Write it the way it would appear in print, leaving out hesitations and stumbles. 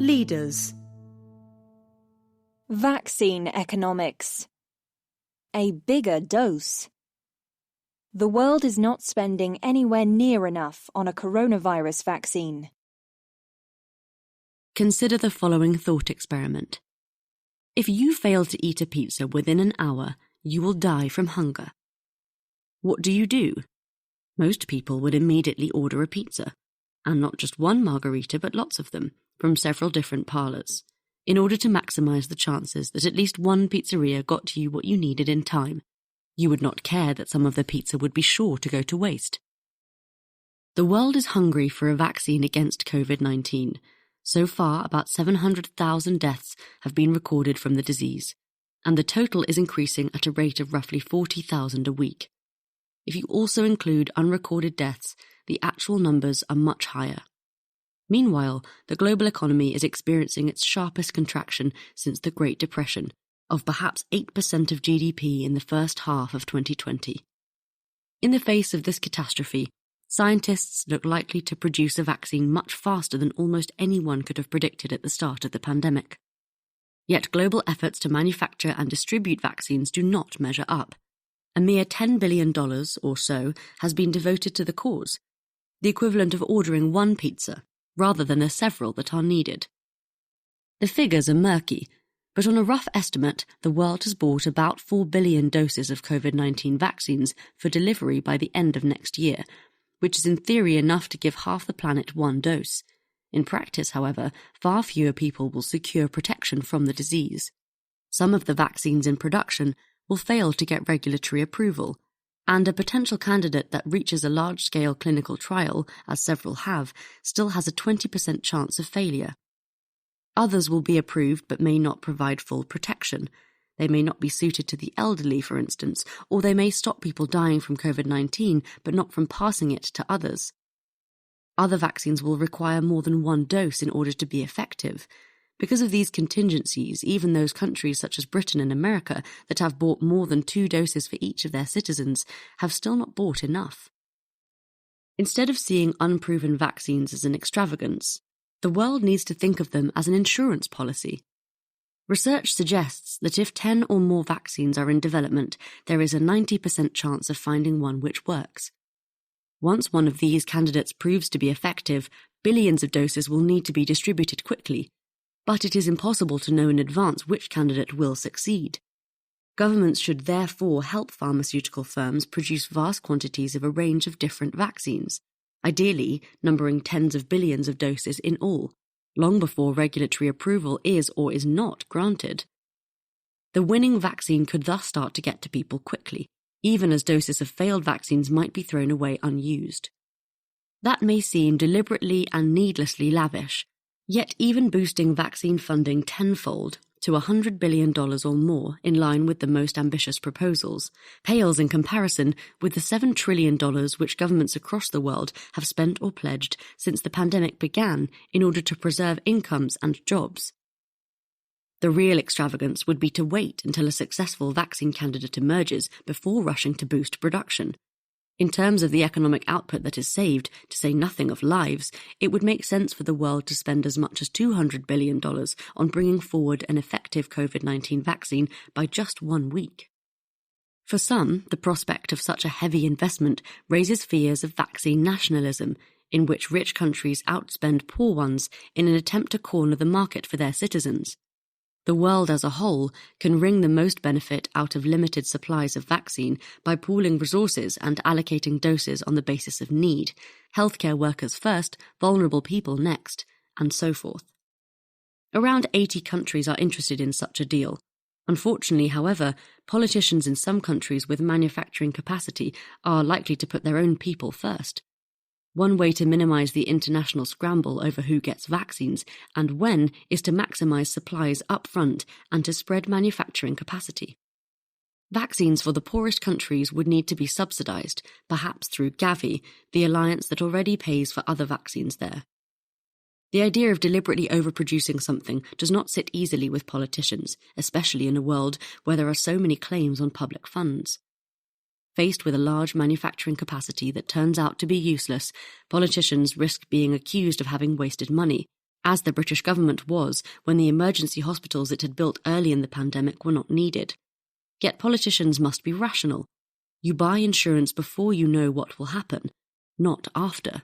Leaders. Vaccine economics. A bigger dose. The world is not spending anywhere near enough on a coronavirus vaccine. Consider the following thought experiment. If you fail to eat a pizza within an hour, you will die from hunger. What do? Most people would immediately order a pizza, and not just one margarita but lots of them, from several different parlours, in order to maximise the chances that at least one pizzeria got you what you needed in time. You would not care that some of the pizza would be sure to go to waste. The world is hungry for a vaccine against COVID-19. So far, about 700,000 deaths have been recorded from the disease, and the total is increasing at a rate of roughly 40,000 a week. If you also include unrecorded deaths, the actual numbers are much higher. Meanwhile, the global economy is experiencing its sharpest contraction since the Great Depression, of perhaps 8% of GDP in the first half of 2020. In the face of this catastrophe, scientists look likely to produce a vaccine much faster than almost anyone could have predicted at the start of the pandemic. Yet global efforts to manufacture and distribute vaccines do not measure up. A mere $10 billion or so has been devoted to the cause, the equivalent of ordering one pizza, rather than the several that are needed. The figures are murky, but on a rough estimate, the world has bought about 4 billion doses of COVID-19 vaccines for delivery by the end of next year, which is in theory enough to give half the planet one dose. In practice, however, far fewer people will secure protection from the disease. Some of the vaccines in production will fail to get regulatory approval, and a potential candidate that reaches a large-scale clinical trial, as several have, still has a 20% chance of failure. Others will be approved but may not provide full protection. They may not be suited to the elderly, for instance, or they may stop people dying from COVID-19 but not from passing it to others. Other vaccines will require more than one dose in order to be effective. Because of these contingencies, even those countries such as Britain and America that have bought more than 2 doses for each of their citizens have still not bought enough. Instead of seeing unproven vaccines as an extravagance, the world needs to think of them as an insurance policy. Research suggests that if 10 or more vaccines are in development, there is a 90% chance of finding one which works. Once one of these candidates proves to be effective, billions of doses will need to be distributed quickly. But it is impossible to know in advance which candidate will succeed. Governments should therefore help pharmaceutical firms produce vast quantities of a range of different vaccines, ideally numbering tens of billions of doses in all, long before regulatory approval is or is not granted. The winning vaccine could thus start to get to people quickly, even as doses of failed vaccines might be thrown away unused. That may seem deliberately and needlessly lavish, yet even boosting vaccine funding tenfold to $100 billion or more, in line with the most ambitious proposals, pales in comparison with the $7 trillion which governments across the world have spent or pledged since the pandemic began in order to preserve incomes and jobs. The real extravagance would be to wait until a successful vaccine candidate emerges before rushing to boost production. In terms of the economic output that is saved, to say nothing of lives, it would make sense for the world to spend as much as $200 billion on bringing forward an effective COVID-19 vaccine by just 1 week. For some, the prospect of such a heavy investment raises fears of vaccine nationalism, in which rich countries outspend poor ones in an attempt to corner the market for their citizens. The world as a whole can wring the most benefit out of limited supplies of vaccine by pooling resources and allocating doses on the basis of need, healthcare workers first, vulnerable people next, and so forth. Around 80 countries are interested in such a deal. Unfortunately, however, politicians in some countries with manufacturing capacity are likely to put their own people first. One way to minimize the international scramble over who gets vaccines and when is to maximize supplies up front and to spread manufacturing capacity. Vaccines for the poorest countries would need to be subsidized, perhaps through Gavi, the alliance that already pays for other vaccines there. The idea of deliberately overproducing something does not sit easily with politicians, especially in a world where there are so many claims on public funds. Faced with a large manufacturing capacity that turns out to be useless, politicians risk being accused of having wasted money, as the British government was when the emergency hospitals it had built early in the pandemic were not needed. Yet politicians must be rational. You buy insurance before you know what will happen, not after.